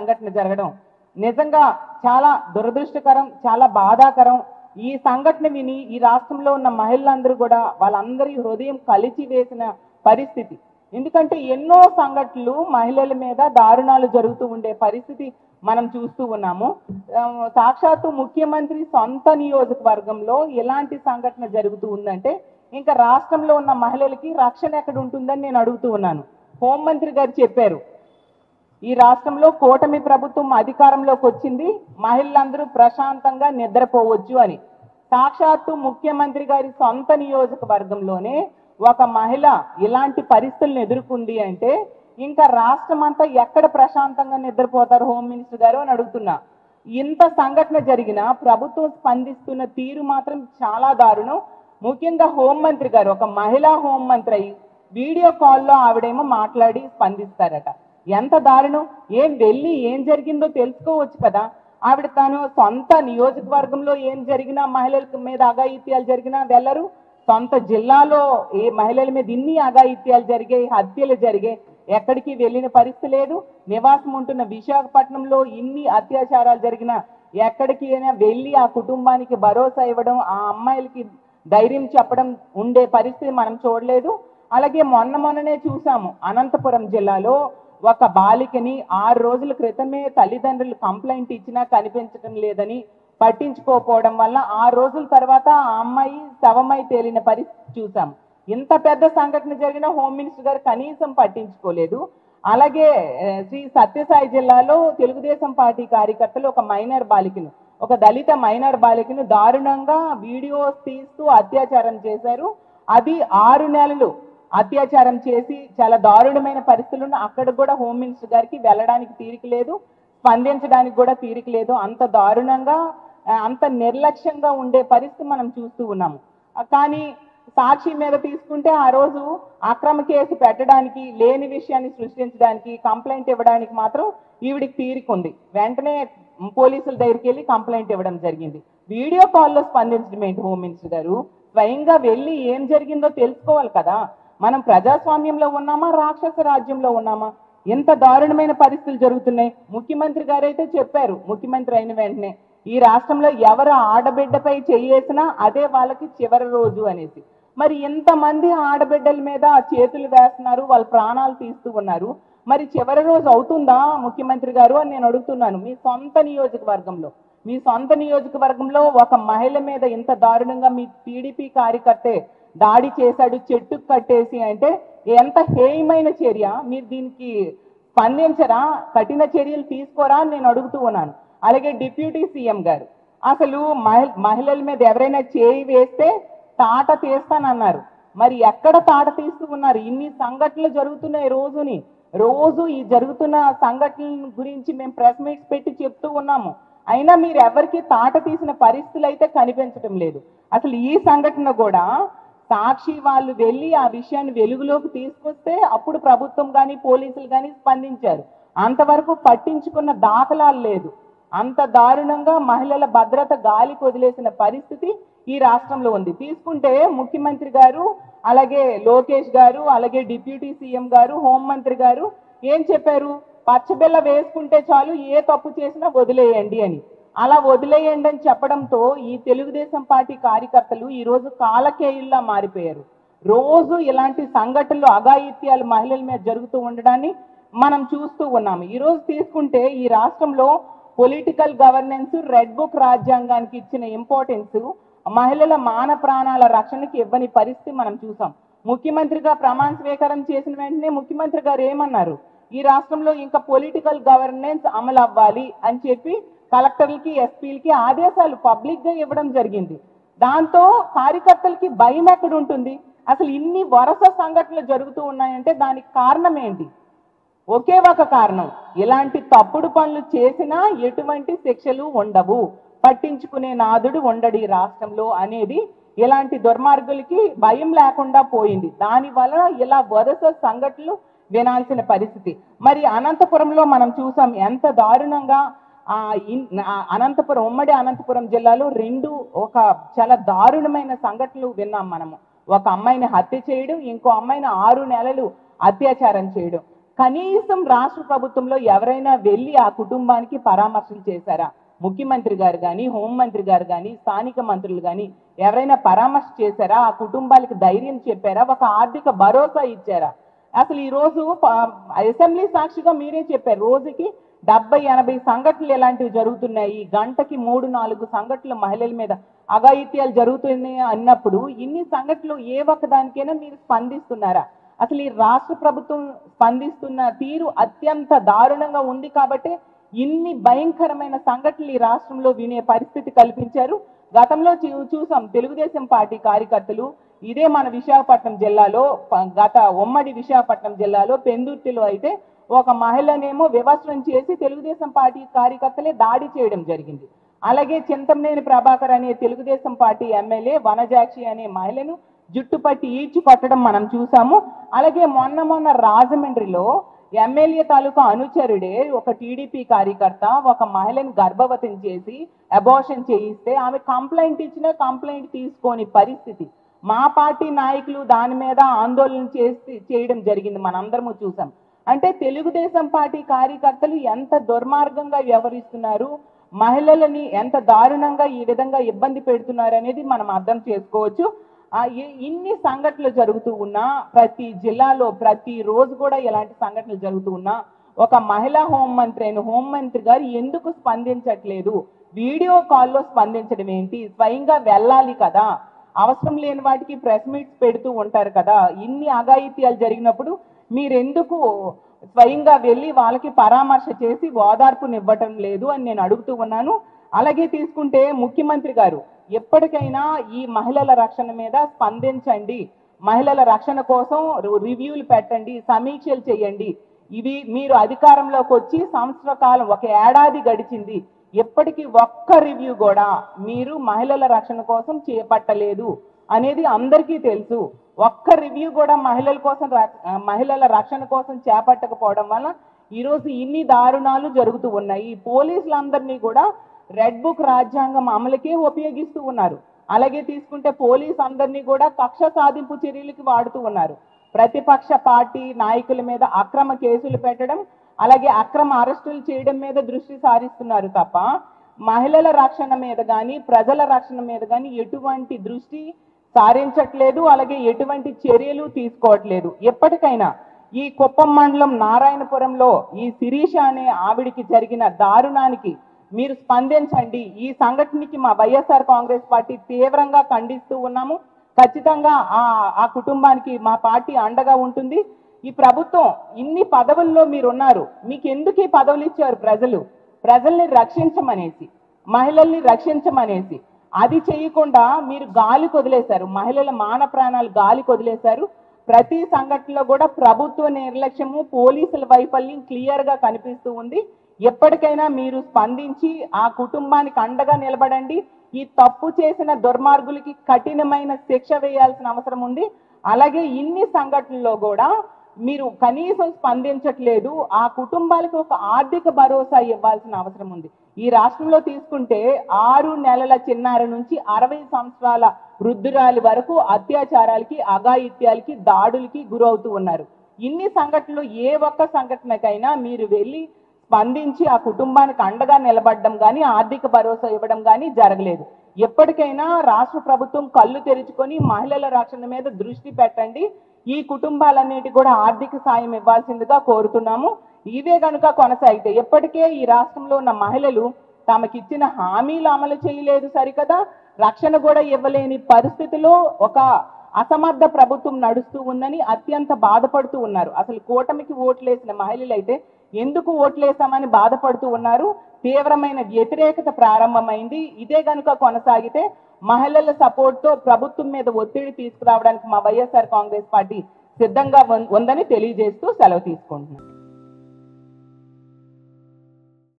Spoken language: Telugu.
సంఘటన జరగడం నిజంగా చాలా దురదృష్టకరం, చాలా బాధాకరం. ఈ సంఘటన విని ఈ రాష్ట్రంలో ఉన్న మహిళలందరూ కూడా వాళ్ళందరి హృదయం కలిచి వేసిన పరిస్థితి. ఎందుకంటే ఎన్నో సంఘటనలు మహిళల మీద దారుణాలు జరుగుతూ ఉండే పరిస్థితి మనం చూస్తూ ఉన్నాము. సాక్షాత్తు ముఖ్యమంత్రి సొంత నియోజకవర్గంలో ఎలాంటి సంఘటన జరుగుతూ ఉందంటే ఇంకా రాష్ట్రంలో ఉన్న మహిళలకి రక్షణ ఎక్కడ ఉంటుందని నేను అడుగుతూ ఉన్నాను. హోంమంత్రి గారు చెప్పారు, ఈ రాష్ట్రంలో కూటమి ప్రభుత్వం అధికారంలోకి వచ్చింది, మహిళలందరూ ప్రశాంతంగా నిద్రపోవచ్చు అని. సాక్షాత్తు ముఖ్యమంత్రి గారి సొంత నియోజకవర్గంలోనే ఒక మహిళ ఇలాంటి పరిస్థితులను ఎదుర్కొంది అంటే ఇంకా రాష్ట్రం అంతా ఎక్కడ ప్రశాంతంగా నిద్రపోతారు హోమ్ మినిస్టర్ గారు అని అడుగుతున్నా. ఇంత సంఘటన జరిగినా ప్రభుత్వం స్పందిస్తున్న తీరు మాత్రం చాలా దారుణం. ముఖ్యంగా హోంమంత్రి గారు ఒక మహిళా హోంమంత్రి అయ్యి వీడియో కాల్లో ఆవిడేమో మాట్లాడి స్పందిస్తారట. ఎంత దారుణం! వెళ్ళి ఏం జరిగిందో తెలుసుకోవచ్చు కదా. ఆవిడ తను సొంత నియోజకవర్గంలో ఏం జరిగినా మహిళల మీద అఘాయిత్యాలు జరిగినా వెళ్ళరు, సొంత జిల్లాలో ఏ మహిళల మీద ఇన్ని అఘాయిత్యాలు జరిగాయి, హత్యలు జరిగాయి, ఎక్కడికి వెళ్ళిన పరిస్థితి లేదు. నివాసం ఉంటున్న విశాఖపట్నంలో ఇన్ని అత్యాచారాలు జరిగినా ఎక్కడికి అయినా వెళ్ళి ఆ కుటుంబానికి భరోసా ఇవ్వడం, ఆ అమ్మాయిలకి ధైర్యం చెప్పడం ఉండే పరిస్థితి మనం చూడలేదు. అలాగే మొన్ననే చూసాము, అనంతపురం జిల్లాలో ఒక బాలికని 6 రోజుల క్రితమే తల్లిదండ్రులు కంప్లైంట్ ఇచ్చినా కనిపించడం లేదని పట్టించుకోకపోవడం వల్ల 6 రోజుల తర్వాత ఆ అమ్మాయి శవమై తేలిన పరిస్థితి చూసాం. ఇంత పెద్ద సంఘటన జరిగిన హోమ్ మినిస్టర్ గారు కనీసం పట్టించుకోలేదు. అలాగే శ్రీ సత్యసాయి జిల్లాలో తెలుగుదేశం పార్టీ కార్యకర్తలు ఒక మైనర్ బాలికను, ఒక దళిత మైనర్ బాలికను దారుణంగా వీడియోస్ తీస్తూ అత్యాచారం చేశారు. అది 6 నెలలు అత్యాచారం చేసి చాలా దారుణమైన పరిస్థితులను అక్కడ కూడా హోమ్ మినిస్టర్ గారికి వెళ్ళడానికి తీరిక లేదు, స్పందించడానికి కూడా తీరిక లేదు. అంత దారుణంగా అంత నిర్లక్ష్యంగా ఉండే పరిస్థితి మనం చూస్తూ ఉన్నాము. కానీ సాక్షి మీద తీసుకుంటే ఆ రోజు అక్రమ కేసు పెట్టడానికి, లేని విషయాన్ని సృష్టించడానికి, కంప్లైంట్ ఇవ్వడానికి మాత్రం ఈవిడికి తీరిక ఉంది. వెంటనే పోలీసుల దగ్గరికి వెళ్ళి కంప్లైంట్ ఇవ్వడం జరిగింది. వీడియో కాల్లో స్పందించడం ఏంటి హోమ్ మినిస్టర్ గారు? స్వయంగా వెళ్ళి ఏం జరిగిందో తెలుసుకోవాలి కదా. మనం ప్రజాస్వామ్యంలో ఉన్నామా, రాక్షస రాజ్యంలో ఉన్నామా? ఎంత దారుణమైన పరిస్థితులు జరుగుతున్నాయి. ముఖ్యమంత్రి గారైతే చెప్పారు, ముఖ్యమంత్రి అయిన వెంటనే ఈ రాష్ట్రంలో ఎవరు ఆడబిడ్డపై చేయేసినా అదే వాళ్ళకి చివరి రోజు అనేసి. మరి ఎంతమంది ఆడబిడ్డల మీద చేతులు వేస్తున్నారు, వాళ్ళ ప్రాణాలు తీస్తూ ఉన్నారు. మరి చివరి రోజు అవుతుందా ముఖ్యమంత్రి గారు అని నేను అడుగుతున్నాను. మీ సొంత నియోజకవర్గంలో ఒక మహిళ మీద ఇంత దారుణంగా మీ టీడీపీ కార్యకర్తే దాడి చేశాడు, చెట్టుకు కట్టేసి అంటే ఎంత హేయమైన చర్య. మీరు దీనికి స్పందించరా, కఠిన చర్యలు తీసుకోరా అని నేను అడుగుతూ ఉన్నాను. అలాగే డిప్యూటీ సీఎం గారు అసలు మహిళల మీద ఎవరైనా చేయి వేస్తే తాట తీస్తానన్నారు. మరి ఎక్కడ తాట తీస్తూ ఉన్నారు? ఇన్ని సంఘటనలు జరుగుతున్నాయి రోజు ఈ జరుగుతున్న సంఘటనల గురించి మేము ప్రెస్ మీట్స్ పెట్టి చెప్తూ ఉన్నాము. అయినా మీరు ఎవరికి తాట తీసిన పరిస్థితులు అయితే కనిపించడం లేదు. అసలు ఈ సంఘటన కూడా సాక్షి వాళ్ళు వెళ్ళి ఆ విషయాన్ని వెలుగులోకి తీసుకొస్తే అప్పుడు ప్రభుత్వం కానీ పోలీసులు కానీ స్పందించారు. అంతవరకు పట్టించుకున్న దాఖలాలు లేదు. అంత దారుణంగా మహిళల భద్రత గాలికి వదిలేసిన పరిస్థితి ఈ రాష్ట్రంలో ఉంది. తీసుకుంటే ముఖ్యమంత్రి గారు, అలాగే లోకేష్ గారు, అలాగే డిప్యూటీ సీఎం గారు, హోంమంత్రి గారు ఏం చెప్పారు? పచ్చబిల్ల వేసుకుంటే చాలు, ఏ తప్పు చేసినా వదిలేయండి అని. అలా వదిలేయండి అని చెప్పడంతో ఈ తెలుగుదేశం పార్టీ కార్యకర్తలు ఈరోజు కాలకేయుల్లా మారిపోయారు. రోజు ఇలాంటి సంఘటనలు, అఘాయిత్యాలు మహిళల మీద జరుగుతూ ఉండడాన్ని మనం చూస్తూ ఉన్నాము. ఈరోజు తీసుకుంటే ఈ రాష్ట్రంలో పొలిటికల్ గవర్నెన్స్, రెడ్ బుక్ రాజ్యాంగానికి ఇచ్చిన ఇంపార్టెన్స్ మహిళల మాన ప్రాణాల రక్షణకి ఇవ్వని పరిస్థితి మనం చూసాం. ముఖ్యమంత్రిగా ప్రమాణ స్వీకారం చేసిన వెంటనే ముఖ్యమంత్రి గారు ఏమన్నారు? ఈ రాష్ట్రంలో ఇంకా పొలిటికల్ గవర్నెన్స్ అమలు అవ్వాలి అని చెప్పి కలెక్టర్లకి, ఎస్పీలకి ఆదేశాలు పబ్లిక్ గా ఇవ్వడం జరిగింది. దాంతో కార్యకర్తలకి భయం ఎక్కడ ఉంటుంది? అసలు ఇన్ని వరుస సంఘటనలు జరుగుతూ ఉన్నాయంటే దానికి కారణం ఏంటి? ఒకే ఒక కారణం, ఇలాంటి తప్పుడు పనులు చేసినా ఎటువంటి శిక్షలు ఉండవు, పట్టించుకునే నాదుడు ఉండడు ఈ రాష్ట్రంలో అనేది ఇలాంటి దుర్మార్గులకి భయం లేకుండా పోయింది. దానివల్ల ఇలా వరుస సంఘటనలు వినాల్సిన పరిస్థితి. మరి అనంతపురంలో మనం చూసాం ఎంత దారుణంగా. అనంతపురం, ఉమ్మడి అనంతపురం జిల్లాలో ఒక చాలా దారుణమైన సంఘటనలు విన్నాం మనము. ఒక అమ్మాయిని హత్య చేయడం, ఇంకో అమ్మాయిని 6 నెలలు అత్యాచారం చేయడం. కనీసం రాష్ట్ర ప్రభుత్వంలో ఎవరైనా వెళ్ళి ఆ కుటుంబానికి పరామర్శలు చేశారా? ముఖ్యమంత్రి గారు కానీ, హోంమంత్రి గారు కానీ, స్థానిక మంత్రులు కానీ ఎవరైనా పరామర్శ చేశారా? ఆ కుటుంబాలకు ధైర్యం చెప్పారా? ఒక ఆర్థిక భరోసా ఇచ్చారా? అసలు ఈ రోజు అసెంబ్లీ సాక్షిగా మీరే చెప్పారు, రోజుకి 70-80 సంఘటనలు ఇలాంటివి జరుగుతున్నాయి, గంటకి 3-4 సంఘటనలు మహిళల మీద అఘాయిత్యాలు జరుగుతున్నాయి అన్నప్పుడు ఇన్ని సంఘటనలు ఏ ఒక్కదానికైనా మీరు స్పందిస్తున్నారా? అసలు ఈ రాష్ట్ర ప్రభుత్వం స్పందిస్తున్న తీరు అత్యంత దారుణంగా ఉంది కాబట్టి ఇన్ని భయంకరమైన సంఘటనలు ఈ రాష్ట్రంలో వినే పరిస్థితి కల్పించారు. గతంలో చూసాం, తెలుగుదేశం పార్టీ కార్యకర్తలు ఇదే మన విశాఖపట్నం జిల్లాలో, గత ఉమ్మడి విశాఖపట్నం జిల్లాలో పెందుర్తిలో అయితే ఒక మహిళనేమో వివస్త్రం చేసి తెలుగుదేశం పార్టీ కార్యకర్తలే దాడి చేయడం జరిగింది. అలాగే చింతమనేని ప్రభాకర్ అనే తెలుగుదేశం పార్టీ ఎమ్మెల్యే వనజాక్షి అనే మహిళను జుట్టుపట్టి ఈడ్చి పట్టడం మనం చూసాము. అలాగే మొన్న రాజమండ్రిలో ఎమ్మెల్యే తాలూకా అనుచరుడే ఒక టీడీపీ కార్యకర్త ఒక మహిళను గర్భవతిని చేసి అబార్షన్ చేయిస్తే ఆమె కంప్లైంట్ ఇచ్చినా కంప్లైంట్ తీసుకోని పరిస్థితి. మా పార్టీ నాయకులు దాని మీద ఆందోళన చేయడం జరిగింది, మనందరము చూసాం. అంటే తెలుగుదేశం పార్టీ కార్యకర్తలు ఎంత దుర్మార్గంగా వ్యవహరిస్తున్నారు, మహిళలని ఎంత దారుణంగా ఈ విధంగా ఇబ్బంది పెడుతున్నారు అనేది మనం అర్థం చేసుకోవచ్చు. ఇన్ని సంఘటనలు జరుగుతూ ఉన్నా, ప్రతి జిల్లాలో ప్రతి రోజు కూడా ఇలాంటి సంఘటనలు జరుగుతూ ఉన్నా ఒక మహిళా హోంమంత్రి గారు ఎందుకు స్పందించట్లేదు? వీడియో కాల్లో స్పందించడం ఏంటి? స్వయంగా వెళ్ళాలి కదా, అవసరం లేని వాటికి ప్రెస్ మీట్స్ పెడుతూ ఉంటారు కదా. ఇన్ని అఘాయిత్యాలు జరిగినప్పుడు మీరెందుకు స్వయంగా వెళ్ళి వాళ్ళకి పరామర్శ చేసి ఓదార్పునివ్వటం లేదు అని నేను అడుగుతూ ఉన్నాను. అలాగే తీసుకుంటే ముఖ్యమంత్రి గారు ఎప్పటికైనా ఈ మహిళల రక్షణ మీద స్పందించండి, మహిళల రక్షణ కోసం రివ్యూలు పెట్టండి, సమీక్షలు చేయండి. ఇవి మీరు అధికారంలోకి వచ్చి సంవత్సర కాలం, ఒక ఏడాది గడిచింది, ఎప్పటికీ ఒక్క రివ్యూ కూడా మీరు మహిళల రక్షణ కోసం చేపట్టలేదు అనేది అందరికీ తెలుసు. ఒక్క రివ్యూ కూడా మహిళల రక్షణ కోసం చేపట్టకపోవడం వల్ల ఈరోజు ఇన్ని దారుణాలు జరుగుతూ ఉన్నాయి. పోలీసులందరినీ కూడా రెడ్ బుక్ రాజ్యాంగం అమలుకే ఉపయోగిస్తూ ఉన్నారు. అలాగే తీసుకుంటే పోలీసు అందరినీ కూడా కక్ష సాధింపు చర్యలకి వాడుతూ ఉన్నారు. ప్రతిపక్ష పార్టీ నాయకుల మీద అక్రమ కేసులు పెట్టడం, అలాగే అక్రమ అరెస్టులు చేయడం మీద దృష్టి సారిస్తున్నారు తప్ప మహిళల రక్షణ మీద కానీ ప్రజల రక్షణ మీద కానీ ఎటువంటి దృష్టి సారించట్లేదు. అలాగే ఎటువంటి చర్యలు తీసుకోవట్లేదు. ఎప్పటికైనా ఈ కుప్పం మండలం నారాయణపురంలో ఈ శిరీష అనే ఆవిడికి జరిగిన దారుణానికి మీరు స్పందించండి. ఈ సంఘటనకి మా వైఎస్ఆర్ కాంగ్రెస్ పార్టీ తీవ్రంగా ఖండిస్తూ ఉన్నాము. ఖచ్చితంగా ఆ కుటుంబానికి మా పార్టీ అండగా ఉంటుంది. ఈ ప్రభుత్వం ఇన్ని పదవుల్లో మీరు ఉన్నారు, మీకు ఎందుకు ఈ పదవులు ఇచ్చారు? ప్రజల్ని రక్షించమనేసి, మహిళల్ని రక్షించమనేసి. అది చేయకుండా మీరు గాలి కొదిలేశారు, మహిళల మాన ప్రాణాలు గాలి కొదిలేశారు. ప్రతి సంఘటనలో కూడా ప్రభుత్వ నిర్లక్ష్యము, పోలీసుల వైఫల్యం క్లియర్గా కనిపిస్తూ ఉంది. ఎప్పటికైనా మీరు స్పందించి ఆ కుటుంబానికి అండగా నిలబడండి. ఈ తప్పు చేసిన దుర్మార్గులకి కఠినమైన శిక్ష వేయాల్సిన అవసరం ఉంది. అలాగే ఇన్ని సంఘటనల్లో కూడా మీరు కనీసం స్పందించట్లేదు. ఆ కుటుంబాలకు ఒక ఆర్థిక భరోసా ఇవ్వాల్సిన అవసరం ఉంది. ఈ రాష్ట్రంలో తీసుకుంటే 6 నెలల చిన్నారి నుంచి 60 సంవత్సరాల వృద్ధురాలి వరకు అత్యాచారాలకి, అఘాయిత్యాలకి, దాడులకి గురవుతూ ఉన్నారు. ఇన్ని సంఘటనలు ఏ ఒక్క సంఘటనకైనా మీరు వెళ్ళి స్పందించి ఆ కుటుంబానికి అండగా నిలబడడం కానీ, ఆర్థిక భరోసా ఇవ్వడం కానీ జరగలేదు. ఎప్పటికైనా రాష్ట్ర ప్రభుత్వం కళ్ళు తెరుచుకొని మహిళల రక్షణ మీద దృష్టి పెట్టండి. ఈ కుటుంబాలన్నిటి కూడా ఆర్థిక సాయం ఇవ్వాల్సిందిగా కోరుతున్నాము. ఇవే కనుక కొనసాగితే ఎప్పటికే ఈ రాష్ట్రంలో ఉన్న మహిళలు తమకిచ్చిన హామీలు అమలు చేయలేదు సరికదా, రక్షణ కూడా ఇవ్వలేని పరిస్థితిలో ఒక అసమర్థ ప్రభుత్వం నడుస్తూ ఉందని అత్యంత బాధపడుతూ ఉన్నారు. అసలు కూటమికి ఓట్లేసిన మహిళలు అయితే ఎందుకు ఓట్లేసామని బాధపడుతూ ఉన్నారు. తీవ్రమైన వ్యతిరేకత ప్రారంభమైంది. ఇదే కనుక కొనసాగితే మహిళల సపోర్ట్తో ప్రభుత్వం మీద ఒత్తిడి తీసుకురావడానికి మా వైఎస్ఆర్ కాంగ్రెస్ పార్టీ సిద్ధంగా ఉందని తెలియజేస్తూ సెలవు తీసుకుంటున్నాను.